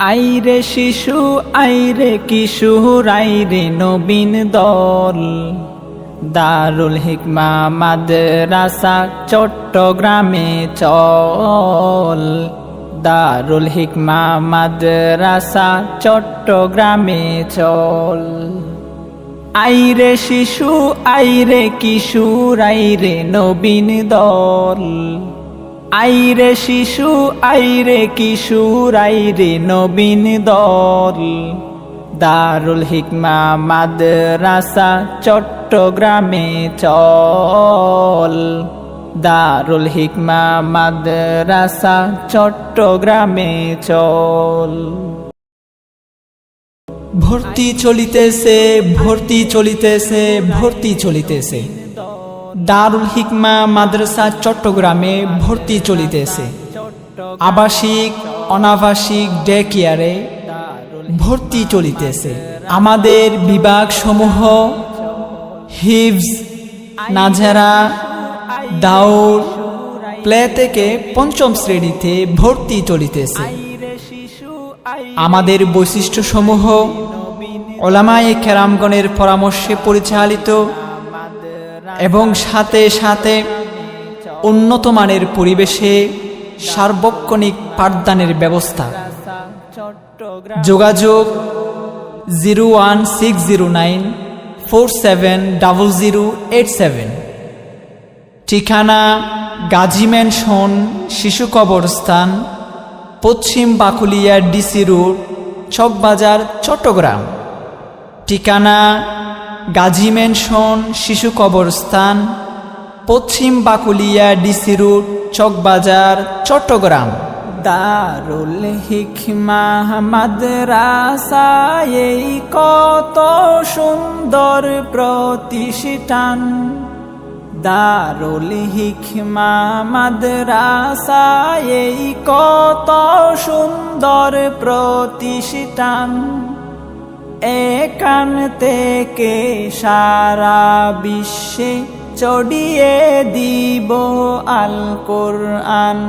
আইরে শিশু আইরে কিশোর আইরে নবীন দল, দারুল হিকমা মাদ্রাসা চট্টগ্রামে চল। দারুল হিকমা মাদ্রাসা চট্টগ্রামে চল। আইরে শিশু আইরে কিশোর আইরে নবীন দল, আইরে শিশু আইরে কিশোর আইরে নবীন দল, দারুল হিকমা মাদ্রাসা চট্টগ্রামে চল। দারুল হিকমা মাদ্রাসা চট্টগ্রামে চল। ভর্তি চলিতেছে ভর্তি চলিতেছে ভর্তি চলিতেছে, দারুল হিকমা মাদ্রাসা চট্টগ্রামে ভর্তি চলিতেছে। আবাসিক অনাবাসিক ডে কেয়ারে ভর্তি চলিতেছে। আমাদের বিভাগ সমূহ হিফজ, নাজেরা, দাউর, প্লে থেকে পঞ্চম শ্রেণীতে ভর্তি চলিতেছে। আমাদের বৈশিষ্ট্য সমূহ উলামায়ে কেরামগণের পরামর্শে পরিচালিত এবং সাথে সাথে উন্নত মানের পরিবেশে সার্বক্ষণিক পাঠদানের ব্যবস্থা। যোগাযোগ 01609470087। ঠিকানা গাজী ম্যানশন, শিশু কবরস্থান, পশ্চিম বাকুলিয়া ডিসি রোড, চকবাজার, চট্টগ্রাম। ঠিকানা গাজী ম্যানশন, শিশু কবরস্থান, পশ্চিম বাকুলিয়া ডিসি রোড, চকবাজার, চট্টগ্রাম। দারুল হিকমা মাদ্রাসা এই কত সুন্দর প্রতিষ্ঠান। দারুল হিকমা মাদ্রাসা এই কত সুন্দর প্রতিষ্ঠান। এখান থেকে সারা বিশ্বে ছড়িয়ে দিব আল কোরআন।